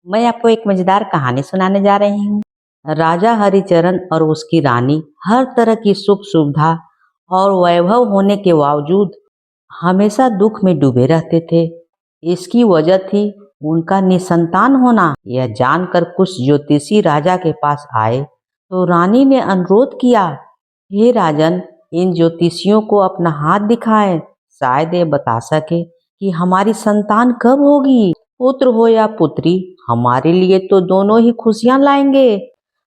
मैं आपको एक मजेदार कहानी सुनाने जा रही हूँ। राजा हरिचरण और उसकी रानी हर तरह की सुख सुविधा और वैभव होने के बावजूद हमेशा दुख में डूबे रहते थे। इसकी वजह थी उनका निसंतान होना। यह जानकर कुछ ज्योतिषी राजा के पास आए तो रानी ने अनुरोध किया, हे राजन, इन ज्योतिषियों को अपना हाथ दिखाएं, शायद ये बता सके कि हमारी संतान कब होगी। पुत्र हो या पुत्री, हमारे लिए तो दोनों ही खुशियां लाएंगे।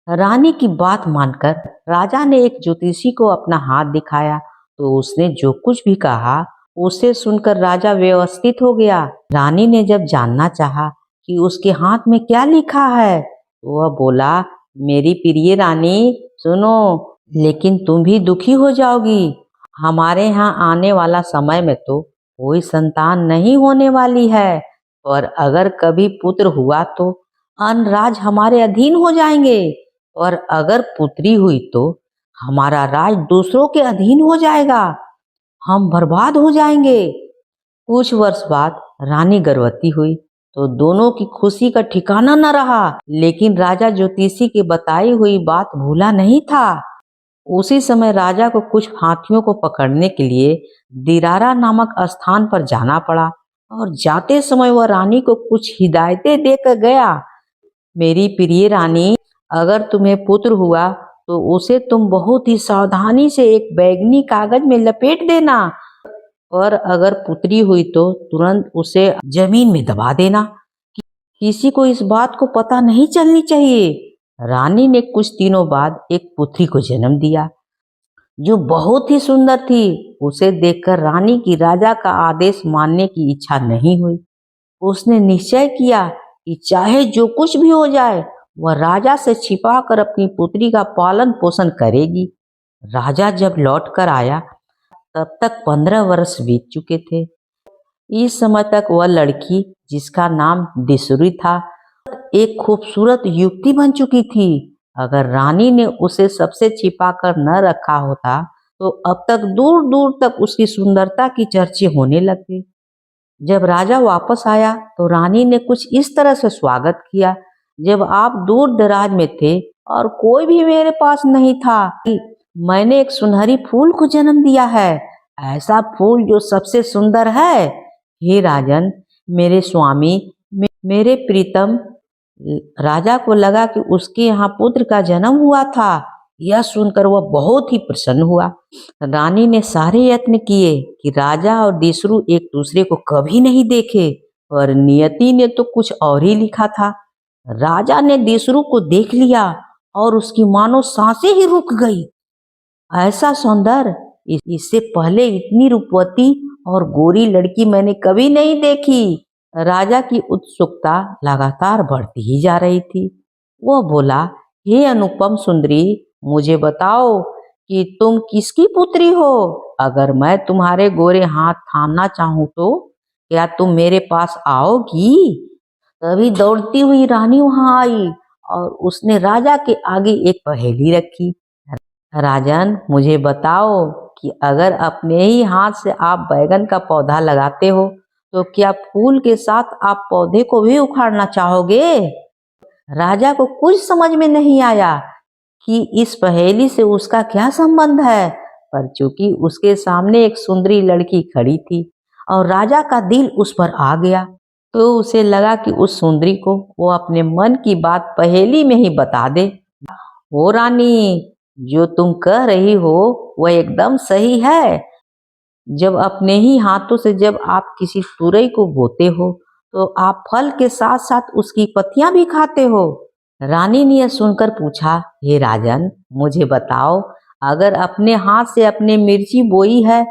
रानी की बात मानकर राजा ने एक ज्योतिषी को अपना हाथ दिखाया तो उसने जो कुछ भी कहा उसे सुनकर राजा व्यवस्थित हो गया। रानी ने जब जानना चाहा कि उसके हाथ में क्या लिखा है तो वह बोला, मेरी प्रिय रानी सुनो, लेकिन तुम भी दुखी हो जाओगी। हमारे यहाँ आने वाला समय में तो कोई संतान नहीं होने वाली है, और अगर कभी पुत्र हुआ तो अन्य राज हमारे अधीन हो जाएंगे, और अगर पुत्री हुई तो हमारा राज दूसरों के अधीन हो जाएगा। हम बर्बाद हो जाएंगे। कुछ वर्ष बाद रानी गर्भवती हुई तो दोनों की खुशी का ठिकाना न रहा, लेकिन राजा ज्योतिषी की बताई हुई बात भूला नहीं था। उसी समय राजा को कुछ हाथियों को पकड़ने के लिए दिरारा नामक स्थान पर जाना पड़ा, और जाते समय वह रानी को कुछ हिदायतें देकर गया। मेरी प्रिय रानी, अगर तुम्हें पुत्र हुआ तो उसे तुम बहुत ही सावधानी से एक बैंगनी कागज में लपेट देना, और अगर पुत्री हुई तो तुरंत उसे जमीन में दबा देना। किसी को इस बात को पता नहीं चलनी चाहिए। रानी ने कुछ दिनों बाद एक पुत्री को जन्म दिया जो बहुत ही सुंदर थी। उसे देखकर रानी की राजा का आदेश मानने की इच्छा नहीं हुई। उसने निश्चय किया कि चाहे जो कुछ भी हो जाए वह राजा से छिपाकर अपनी पुत्री का पालन पोषण करेगी। राजा जब लौट कर आया तब तक 15 वर्ष बीत चुके थे। इस समय तक वह लड़की, जिसका नाम दिसुरी था, एक खूबसूरत युवती बन चुकी थी। अगर रानी ने उसे सबसे छिपा कर न रखा होता तो अब तक दूर दूर तक उसकी सुंदरता की चर्चे होने लगते। जब राजा वापस आया तो रानी ने कुछ इस तरह से स्वागत किया, जब आप दूर दराज में थे और कोई भी मेरे पास नहीं था। मैंने एक सुनहरी फूल को जन्म दिया है, ऐसा फूल जो सबसे सुंदर है। हे राजन, मेरे स्वामी, मेरे प्रीतम। राजा को लगा कि उसके यहाँ पुत्र का जन्म हुआ था। यह सुनकर वह बहुत ही प्रसन्न हुआ। रानी ने सारे यत्न किए कि राजा और दिसरू एक दूसरे को कभी नहीं देखे, और नियति ने तो कुछ और ही लिखा था। राजा ने दिसरू को देख लिया और उसकी मानो सांसें ही रुक गई। ऐसा सौंदर्य, इससे पहले इतनी रूपवती और गोरी लड़की मैंने कभी नहीं देखी। राजा की उत्सुकता लगातार बढ़ती ही जा रही थी। वह बोला, हे अनुपम सुंदरी, मुझे बताओ कि तुम किसकी पुत्री हो। अगर मैं तुम्हारे गोरे हाथ थामना चाहूं तो क्या तुम मेरे पास आओगी। तभी दौड़ती हुई रानी वहां आई और उसने राजा के आगे एक पहेली रखी। राजन, मुझे बताओ कि अगर अपने ही हाथ से आप बैगन का पौधा लगाते हो तो क्या फूल के साथ आप पौधे को भी उखाड़ना चाहोगे। राजा को कुछ समझ में नहीं आया कि इस पहेली से उसका क्या संबंध है, पर चूंकि उसके सामने एक सुंदरी लड़की खड़ी थी और राजा का दिल उस पर आ गया, तो उसे लगा कि उस सुंदरी को वो अपने मन की बात पहेली में ही बता दे। ओ रानी, जो तुम कह रही हो वह एकदम सही है। जब अपने ही हाथों से जब आप किसी तुरई को बोते हो तो आप फल के साथ साथ उसकी पत्तियां भी खाते हो। रानी ने यह सुनकर पूछा, हे राजन, मुझे बताओ, अगर अपने हाथ से अपने मिर्ची बोई है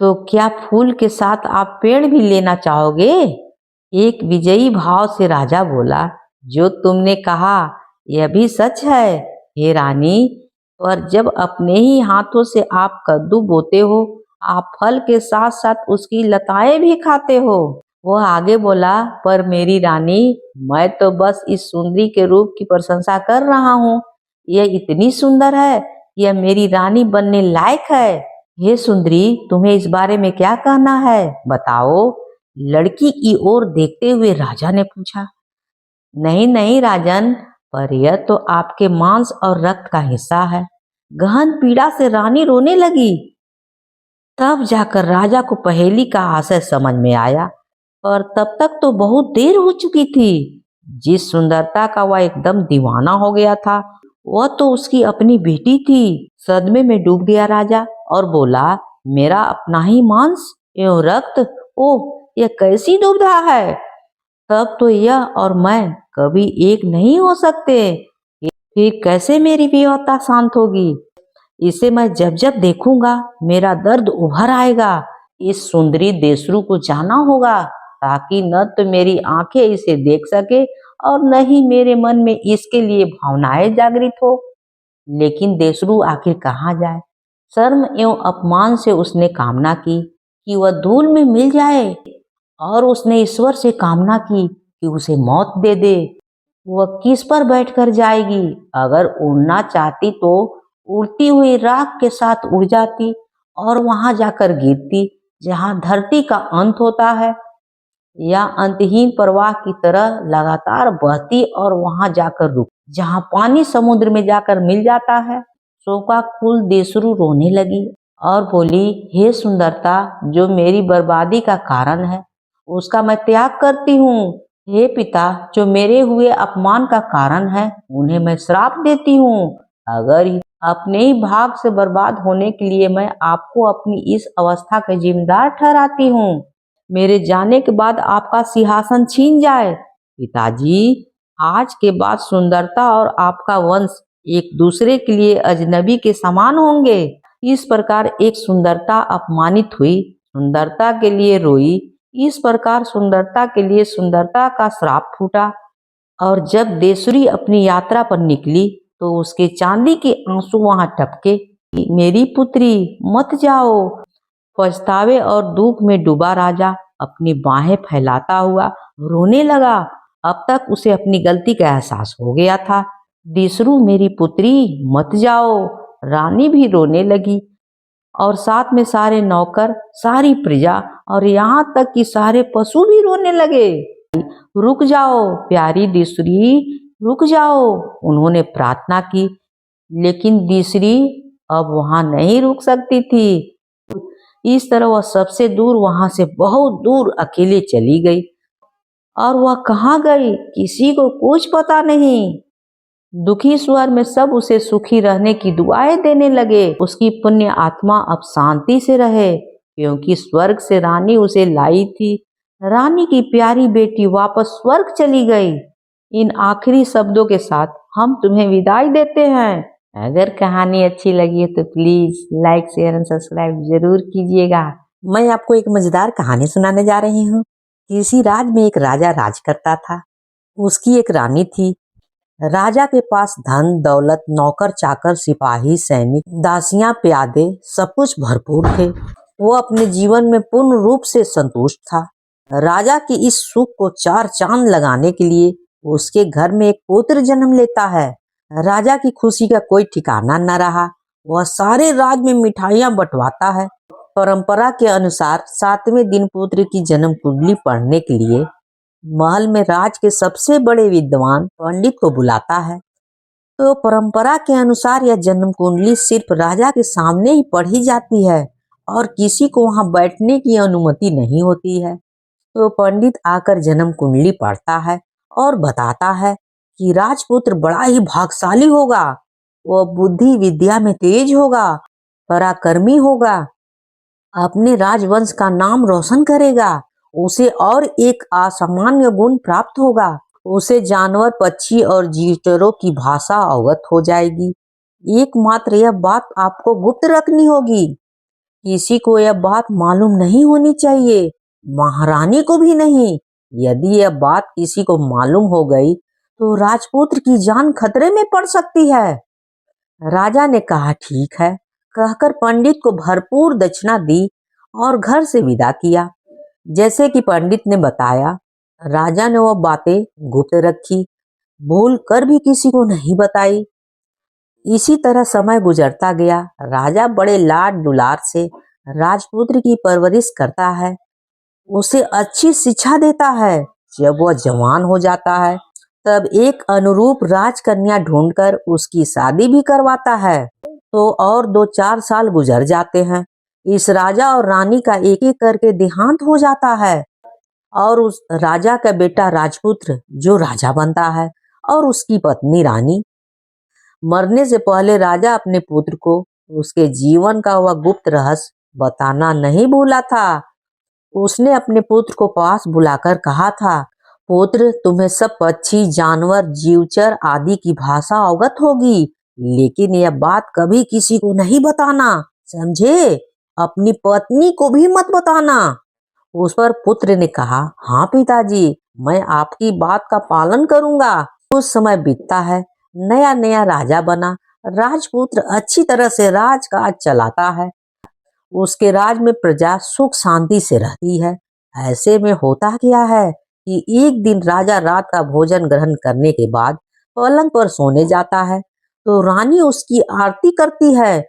तो क्या फूल के साथ आप पेड़ भी लेना चाहोगे। एक विजयी भाव से राजा बोला, जो तुमने कहा यह भी सच है, हे रानी। और जब अपने ही हाथों से आप कद्दू बोते हो, आप फल के साथ साथ उसकी लताएं भी खाते हो। वह आगे बोला, पर मेरी रानी, मैं तो बस इस सुंदरी के रूप की प्रशंसा कर रहा हूँ। यह इतनी सुंदर है, यह मेरी रानी बनने लायक है। हे सुंदरी, तुम्हें इस बारे में क्या कहना है, बताओ। लड़की की ओर देखते हुए राजा ने पूछा। नहीं नहीं राजन, पर यह तो आपके मांस और रक्त का हिस्सा है। गहन पीड़ा से रानी रोने लगी। तब जाकर राजा को पहेली का आशय समझ में आया, पर तब तक तो बहुत देर हो चुकी थी। जिस सुंदरता का वह एकदम दीवाना हो गया था, वह तो उसकी अपनी बेटी थी। सदमे में डूब गया राजा और बोला, मेरा अपना ही मांस एवं रक्त, ओह यह कैसी दुविधा है। तब तो यह और मैं कभी एक नहीं हो सकते। फिर कैसे मेरी विवशता शांत होगी। इसे मैं जब जब देखूंगा मेरा दर्द उभर आएगा। इस सुंदरी देशरू को जाना होगा, ताकि न तो मेरी आंखें इसे देख सके और न ही मेरे मन में इसके लिए भावनाएं जागृत हो। लेकिन देशरू आखिर कहाँ जाए। शर्म एवं अपमान से उसने कामना की कि वह धूल में मिल जाए, और उसने ईश्वर से कामना की कि उसे मौत दे दे। वह किस पर बैठकर जाएगी। अगर उड़ना चाहती तो उड़ती हुई राख के साथ उड़ जाती और वहां जाकर गिरती जहां धरती का अंत होता है, या अंतहीन प्रवाह की तरह लगातार बहती और वहां जाकर रुक जहां पानी समुद्र में जाकर मिल जाता है। शोकाकुल देशरू रोने लगी और बोली, हे सुंदरता, जो मेरी बर्बादी का कारण है उसका मैं त्याग करती हूँ। हे पिता, जो मेरे हुए अपमान का कारण है उन्हें मैं श्राप देती हूँ। अगर अपने ही भाग से बर्बाद होने के लिए मैं आपको अपनी इस अवस्था का जिम्मेदार ठहराती हूँ। मेरे जाने के बाद आपका सिंहासन छीन जाए। पिताजी, आज के बाद सुंदरता और आपका वंश एक दूसरे के लिए अजनबी के समान होंगे। इस प्रकार एक सुंदरता अपमानित हुई, सुंदरता के लिए रोई। इस प्रकार सुंदरता के लिए सुंदरता का श्राप फूटा, और जब देसुरी अपनी यात्रा पर निकली तो उसके चांदी के आंसू वहां टपके। मेरी पुत्री, मत जाओ। पछतावे और दुख में डूबा राजा अपनी बाहें फैलाता हुआ रोने लगा। अब तक उसे अपनी गलती का एहसास हो गया था। दिसरू, मेरी पुत्री, मत जाओ। रानी भी रोने लगी, और साथ में सारे नौकर, सारी प्रजा और यहाँ तक कि सारे पशु भी रोने लगे। रुक जाओ प्यारी दिसरी, रुक जाओ, उन्होंने प्रार्थना की। लेकिन दिसरी अब वहां नहीं रुक सकती थी। इस तरह वह सबसे दूर, वहां से बहुत दूर अकेले चली गई। और वह कहाँ गई किसी को कुछ पता नहीं। दुखी स्वर में सब उसे सुखी रहने की दुआएं देने लगे। उसकी पुण्य आत्मा अब शांति से रहे, क्योंकि स्वर्ग से रानी उसे लाई थी। रानी की प्यारी बेटी वापस स्वर्ग चली गई। इन आखिरी शब्दों के साथ हम तुम्हें विदाई देते हैं। अगर कहानी अच्छी लगी है तो please like share and subscribe जरूर कीजिएगा। मैं आपको एक मजेदार कहानी सुनाने जा रही हूँ। किसी राज्य में एक राजा राज करता था। उसकी एक रानी थी। राजा के पास धन दौलत, नौकर चाकर, सिपाही, सैनिक, दासियां, प्यादे, सब कुछ भरपूर थे। वो अपने जीवन में पूर्ण रूप से संतुष्ट था। राजा की इस सुख को चार चांद लगाने के लिए उसके घर में एक पुत्र जन्म लेता है। राजा की खुशी का कोई ठिकाना न रहा। वह सारे राज्य में मिठाइयां बंटवाता है। परंपरा के अनुसार 7वें दिन पुत्र की जन्म कुंडली पढ़ने के लिए महल में राज के सबसे बड़े विद्वान पंडित को बुलाता है। तो परंपरा के अनुसार यह जन्म कुंडली सिर्फ राजा के सामने ही पढ़ी जाती है और किसी को वहां बैठने की अनुमति नहीं होती है। तो पंडित आकर जन्म कुंडली पढ़ता है और बताता है कि राजपुत्र बड़ा ही भाग्यशाली होगा। वह बुद्धि विद्या में तेज होगा, पराक्रमी होगा, अपने राजवंश का नाम रोशन करेगा। उसे और एक असामान्य गुण प्राप्त होगा। उसे जानवर, पक्षी और जीवजंतुओं की भाषा अवगत हो जाएगी। एकमात्र यह बात आपको गुप्त रखनी होगी। किसी को यह बात मालूम नहीं होनी चाहिए, महारानी को भी नहीं। यदि यह बात किसी को मालूम हो गई तो राजपुत्र की जान खतरे में पड़ सकती है। राजा ने कहा, ठीक है, कहकर पंडित को भरपूर दक्षिणा दी और घर से विदा किया। जैसे कि पंडित ने बताया, राजा ने वह बातें गुप्त रखी, भूल कर भी किसी को नहीं बताई। इसी तरह समय गुजरता गया। राजा बड़े लाड दुलार से राजपुत्र की परवरिश करता है, उसे अच्छी शिक्षा देता है। जब वह जवान हो जाता है तब एक अनुरूप राजकन्या ढूंढकर उसकी शादी भी करवाता है। तो और 2-4 साल गुजर जाते हैं। इस राजा और रानी का एक एक करके देहांत हो जाता है और उस राजा का बेटा राजपुत्र जो राजा बनता है और उसकी पत्नी रानी। मरने से पहले राजा अपने पुत्र को उसके जीवन का वह गुप्त रहस्य बताना नहीं भूला था। उसने अपने पुत्र को पास बुलाकर कहा था, पुत्र, तुम्हें सब पक्षी, जानवर, जीवचर आदि की भाषा अवगत होगी, लेकिन यह बात कभी किसी को नहीं बताना, समझे? अपनी पत्नी को भी मत बताना। उस पर पुत्र ने कहा, हाँ पिताजी, मैं आपकी बात का पालन करूंगा। कुछ समय बीतता है। नया नया राजा बना। राजपुत्र अच्छी तरह से राजकाज चलाता है। उसके राज में प्रजा सुख शांति से रहती है। ऐसे में होता क्या है कि एक दिन राजा रात का भोजन ग्रहण करने के बाद पलंग पर सोने जाता है तो रानी उसकी आरती करती है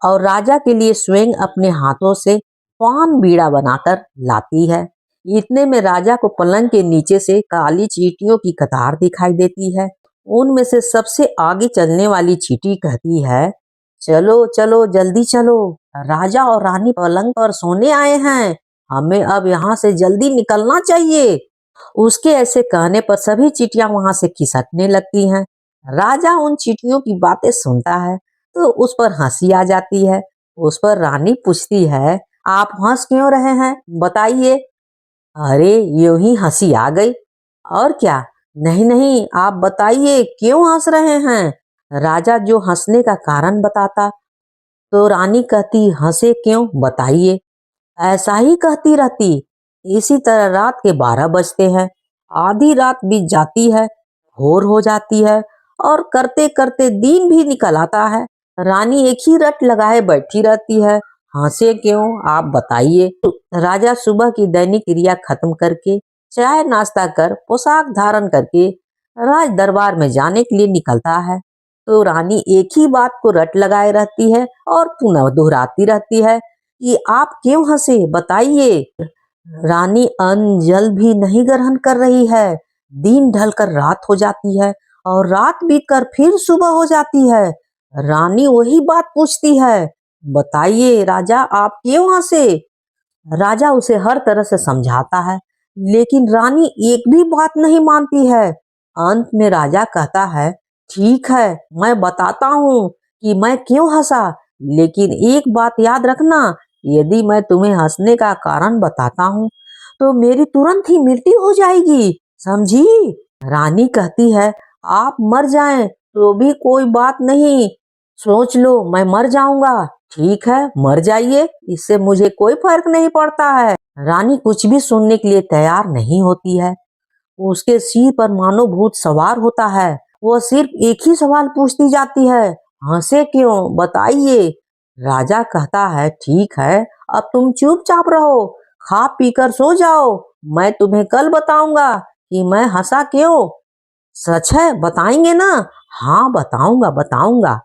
और राजा के लिए स्वयं अपने हाथों से पान बीड़ा बनाकर लाती है। इतने में राजा को पलंग के नीचे से काली चींटियों की कतार दिखाई देती है। उनमें से सबसे आगे चलने वाली चींटी कहती है, चलो चलो जल्दी चलो, राजा और रानी पलंग पर सोने आए हैं, हमें अब यहाँ से जल्दी निकलना चाहिए। उसके ऐसे कहने पर सभी चींटियां वहां से खिसकने लगती हैं। राजा उन चींटियों की बातें सुनता है तो उस पर हंसी आ जाती है। उस पर रानी पूछती है, आप हंस क्यों रहे हैं, बताइए। अरे यूं ही हंसी आ गई, और क्या। नहीं नहीं, आप बताइए क्यों हंस रहे हैं। राजा जो हंसने का कारण बताता तो रानी कहती, हंसे क्यों, बताइए। ऐसा ही कहती रहती। इसी तरह रात के 12 बजते हैं। आधी रात बीत जाती है, भोर हो जाती है और करते करते दिन भी निकल आता है। रानी एक ही रट लगाए बैठी रहती है, हंसे क्यों, आप बताइए। राजा सुबह की दैनिक क्रिया खत्म करके चाय नाश्ता कर पोशाक धारण करके राज दरबार में जाने के लिए निकलता है तो रानी एक ही बात को रट लगाए रहती है और पुनः दोहराती रहती है कि आप क्यों हंसे, बताइए। रानी अन्न जल भी नहीं ग्रहण कर रही है। दिन ढलकर रात हो जाती है और रात बीतकर फिर सुबह हो जाती है। रानी वही बात पूछती है, बताइए राजा, आप क्यों हंसे। राजा उसे हर तरह से समझाता है लेकिन रानी एक भी बात नहीं मानती है। अंत में राजा कहता है, ठीक है, मैं बताता हूँ कि मैं क्यों हंसा, लेकिन एक बात याद रखना, यदि मैं तुम्हें हंसने का कारण बताता हूँ तो मेरी तुरंत ही मृत्यु हो जाएगी, समझी। रानी कहती है, आप मर जाएं तो भी कोई बात नहीं, सोच लो मैं मर जाऊंगा। ठीक है, मर जाइए, इससे मुझे कोई फर्क नहीं पड़ता है। रानी कुछ भी सुनने के लिए तैयार नहीं होती है। उसके सिर पर मानो भूत सवार होता है। वह सिर्फ एक ही सवाल पूछती जाती है, हंसे क्यों, बताइए। राजा कहता है, ठीक है, अब तुम चुपचाप रहो, खा पीकर सो जाओ, मैं तुम्हें कल बताऊंगा कि मैं हंसा क्यों। सच है, बताएंगे ना। हाँ, बताऊंगा बताऊंगा।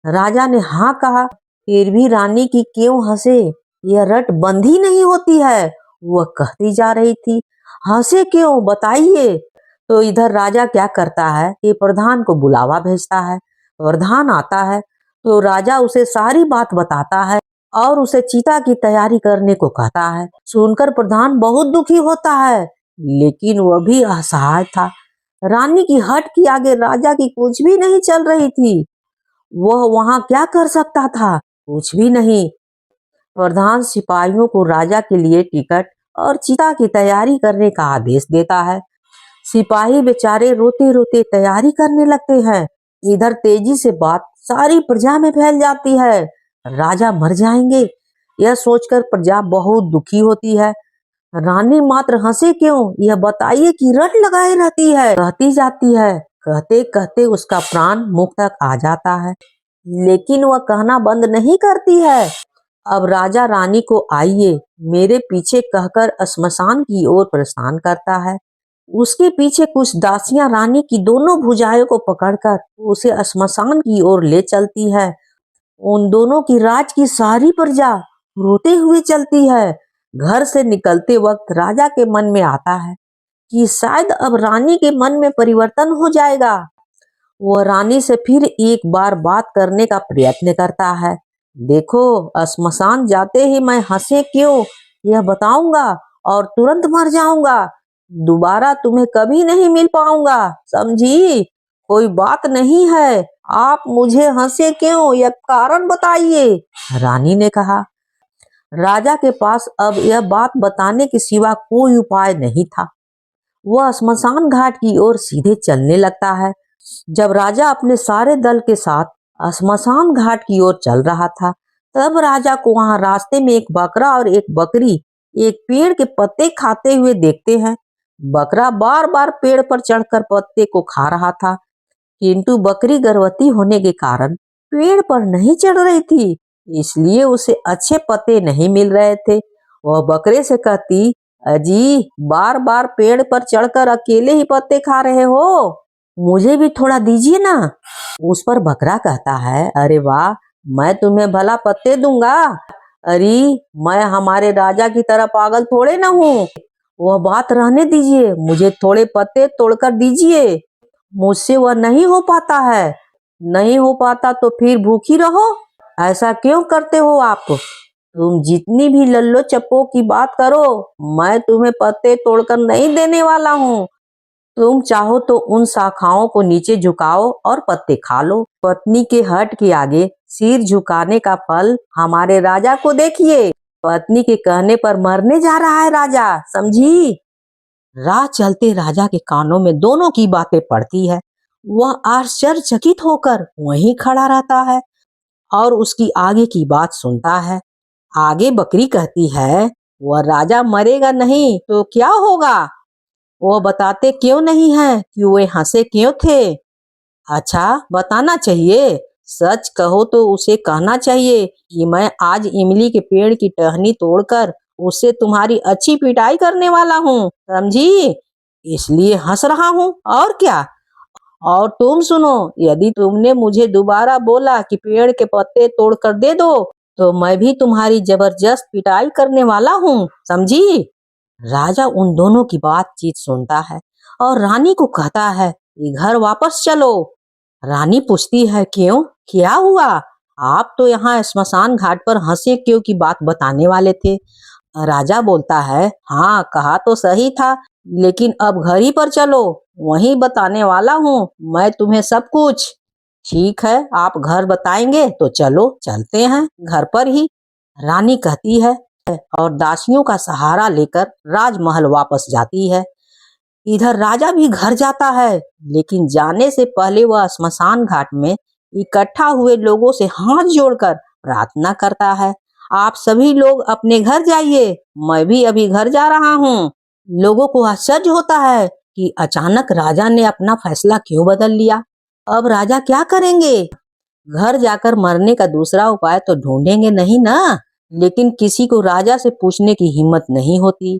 राजा ने हाँ कहा। फिर भी रानी की क्यों हंसे यह रट बंद ही नहीं होती है। वह कहती जा रही थी, हंसे क्यों, बताइए। तो इधर राजा क्या करता है कि प्रधान को बुलावा भेजता है। प्रधान आता है तो राजा उसे सारी बात बताता है और उसे चिता की तैयारी करने को कहता है। सुनकर प्रधान बहुत दुखी होता है लेकिन वह भी असहाय था। रानी की हट के आगे राजा की कुछ भी नहीं चल रही थी। वह वहां क्या कर सकता था, कुछ भी नहीं। प्रधान सिपाहियों को राजा के लिए टिकट और चिता की तैयारी करने का आदेश देता है। सिपाही बेचारे रोते रोते तैयारी करने लगते हैं। इधर तेजी से बात सारी प्रजा में फैल जाती है, राजा मर जाएंगे। यह सोचकर प्रजा बहुत दुखी होती है। रानी मात्र हंसे क्यों यह बताइए कि रट लगाए रहती है, कहती जाती है। कहते कहते उसका प्राण मुख तक आ जाता है लेकिन वह कहना बंद नहीं करती है। अब राजा रानी को आइए मेरे पीछे कहकर श्मशान की ओर प्रस्थान करता है। उसके पीछे कुछ दासियां रानी की दोनों भुजाओं को पकड़कर उसे श्मशान की ओर ले चलती है। उन दोनों की राज की सारी प्रजा रोते हुए चलती है। घर से निकलते वक्त राजा के मन में आता है कि शायद अब रानी के मन में परिवर्तन हो जाएगा। वह रानी से फिर एक बार बात करने का प्रयत्न करता है। देखो, श्मशान जाते ही मैं हंसे क्यों यह बताऊंगा और तुरंत मर जाऊंगा। दोबारा तुम्हें कभी नहीं मिल पाऊंगा, समझी? कोई बात नहीं है, आप मुझे हंसे क्यों यह कारण बताइए, रानी ने कहा। राजा के पास अब यह बात बताने के सिवा कोई उपाय नहीं था। वह स्मशान घाट की ओर सीधे चलने लगता है। जब राजा अपने सारे दल के साथ स्मशान घाट की ओर चल रहा था, तब राजा को वहां रास्ते में एक बकरा और एक बकरी एक पेड़ के पत्ते खाते हुए देखते हैं। बकरा बार बार पेड़ पर चढ़कर पत्ते को खा रहा था, किंतु बकरी गर्भवती होने के कारण पेड़ पर नहीं चढ़ रही थी, इसलिए उसे अच्छे पत्ते नहीं मिल रहे थे। वह बकरे से कहती, अजी, बार बार पेड़ पर चढ़कर अकेले ही पत्ते खा रहे हो, मुझे भी थोड़ा दीजिए ना। उस पर बकरा कहता है, अरे वाह, मैं तुम्हें भला पत्ते दूंगा। अरे, मैं हमारे राजा की तरह पागल थोड़े ना हूँ। वह बात रहने दीजिए, मुझे थोड़े पत्ते तोड़कर दीजिए। मुझसे वह नहीं हो पाता है। नहीं हो पाता तो फिर भूखी रहो। ऐसा क्यों करते हो आप? तुम जितनी भी लल्लो चप्पो की बात करो, मैं तुम्हें पत्ते तोड़कर नहीं देने वाला हूँ। तुम चाहो तो उन शाखाओं को नीचे झुकाओ और पत्ते खा लो। पत्नी के हट के आगे सिर झुकाने का फल हमारे राजा को देखिए। पत्नी के कहने पर मरने जा रहा है राजा, समझी? राह चलते राजा के कानों में दोनों की बातें पड़ती है। वह आश्चर्यचकित होकर वहीं खड़ा रहता है और उसकी आगे की बात सुनता है। आगे बकरी कहती है, वह राजा मरेगा नहीं तो क्या होगा? वो बताते क्यों नहीं है कि वे हंसे क्यों थे? अच्छा, बताना चाहिए। सच कहो तो उसे कहना चाहिए कि मैं आज इमली के पेड़ की टहनी तोड़कर उससे तुम्हारी अच्छी पिटाई करने वाला हूँ, समझी? इसलिए हंस रहा हूँ, और क्या। और तुम सुनो, यदि तुमने मुझे दोबारा बोला कि पेड़ के पत्ते तोड़कर दे दो, तो मैं भी तुम्हारी जबरदस्त पिटाई करने वाला हूँ, समझी? राजा उन दोनों की बातचीत सुनता है और रानी को कहता है कि घर वापस चलो। रानी पूछती है, क्यों, क्या हुआ? आप तो यहाँ स्मशान घाट पर हंसे क्यों की बात बताने वाले थे। राजा बोलता है, हाँ, कहा तो सही था, लेकिन अब घर ही पर चलो, वहीं बताने वाला हूँ मैं तुम्हें सब कुछ। ठीक है, आप घर बताएंगे तो चलो, चलते हैं घर पर ही, रानी कहती है और दासियों का सहारा लेकर राजमहल वापस जाती है। इधर राजा भी घर जाता है, लेकिन जाने से पहले वह स्मशान घाट में इकट्ठा हुए लोगों से हाथ जोड़कर प्रार्थना करता है, आप सभी लोग अपने घर जाइए, मैं भी अभी घर जा रहा हूँ। लोगों को आश्चर्य होता है कि अचानक राजा ने अपना फैसला क्यों बदल लिया। अब राजा क्या करेंगे? घर जाकर मरने का दूसरा उपाय तो ढूंढेंगे नहीं ना, लेकिन किसी को राजा से पूछने की हिम्मत नहीं होती।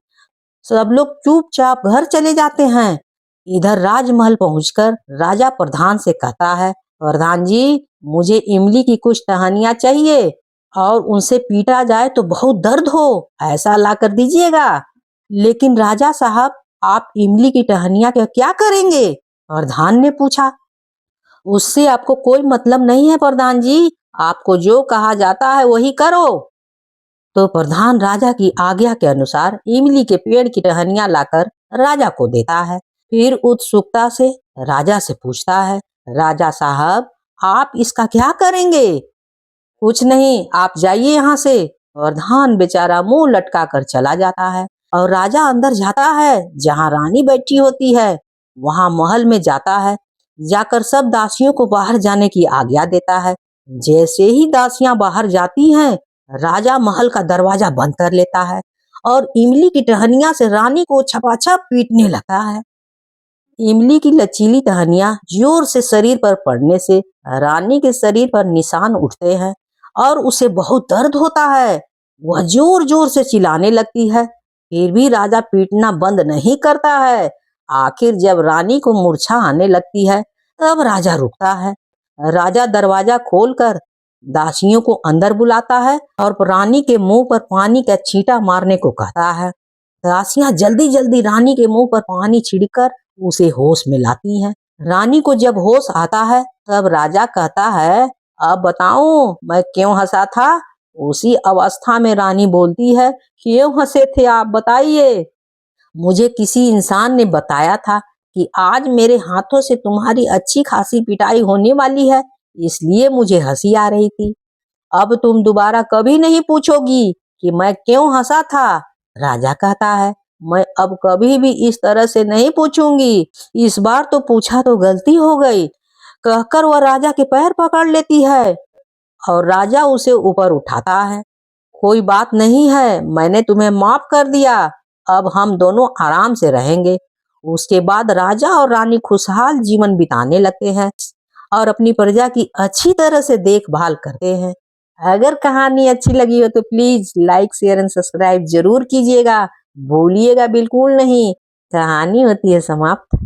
सब लोग चुपचाप घर चले जाते हैं। इधर राजमहल पहुंचकर राजा प्रधान से कहता है, प्रधान जी, मुझे इमली की कुछ टहनियां चाहिए और उनसे पीटा जाए तो बहुत दर्द हो, ऐसा ला कर दीजिएगा। लेकिन राजा साहब, आप इमली की टहनियां क्या क्या करेंगे? प्रधान ने पूछा। उससे आपको कोई मतलब नहीं है प्रधान जी, आपको जो कहा जाता है वही करो। तो प्रधान राजा की आज्ञा के अनुसार इमली के पेड़ की टहनियां लाकर राजा को देता है। फिर उत्सुकता से राजा से पूछता है, राजा साहब, आप इसका क्या करेंगे? कुछ नहीं, आप जाइए यहाँ से। प्रधान बेचारा मुंह लटका कर चला जाता है और राजा अंदर जाता है जहाँ रानी बैठी होती है। वहां महल में जाता है, जाकर सब दासियों को बाहर जाने की आज्ञा देता है। जैसे ही दासियां बाहर जाती हैं, राजा महल का दरवाजा बंद कर लेता है और इमली की टहनियां से रानी को छपाछप पीटने लगता है। इमली की लचीली टहनियां जोर से शरीर पर पड़ने से रानी के शरीर पर निशान उठते हैं और उसे बहुत दर्द होता है। वह जोर जोर से चिल्लाने लगती है, फिर भी राजा पीटना बंद नहीं करता है। आखिर जब रानी को मूर्छा आने लगती है, तब राजा रुकता है। राजा दरवाजा खोलकर दासियों को अंदर बुलाता है और रानी के मुंह पर पानी का छींटा मारने को कहता है। दासियां जल्दी जल्दी रानी के मुंह पर पानी छिड़कर उसे होश में लाती हैं। रानी को जब होश आता है तब राजा कहता है, अब बताऊं मैं क्यों हंसा था। उसी अवस्था में रानी बोलती है, क्यों हंसे थे आप बताइए। मुझे किसी इंसान ने बताया था कि आज मेरे हाथों से तुम्हारी अच्छी खासी पिटाई होने वाली है, इसलिए मुझे हंसी आ रही थी। अब तुम दोबारा कभी नहीं पूछोगी कि मैं क्यों हंसा था। राजा कहता है, मैं अब कभी भी इस तरह से नहीं पूछूंगी। इस बार तो पूछा तो गलती हो गई, कहकर वह राजा के पैर पकड़ लेती है और राजा उसे ऊपर उठाता है। कोई बात नहीं है, मैंने तुम्हें माफ कर दिया, अब हम दोनों आराम से रहेंगे। उसके बाद राजा और रानी खुशहाल जीवन बिताने लगते हैं और अपनी प्रजा की अच्छी तरह से देखभाल करते हैं। अगर कहानी अच्छी लगी हो तो please like share and subscribe जरूर कीजिएगा, भूलिएगा बिल्कुल नहीं। कहानी होती है समाप्त।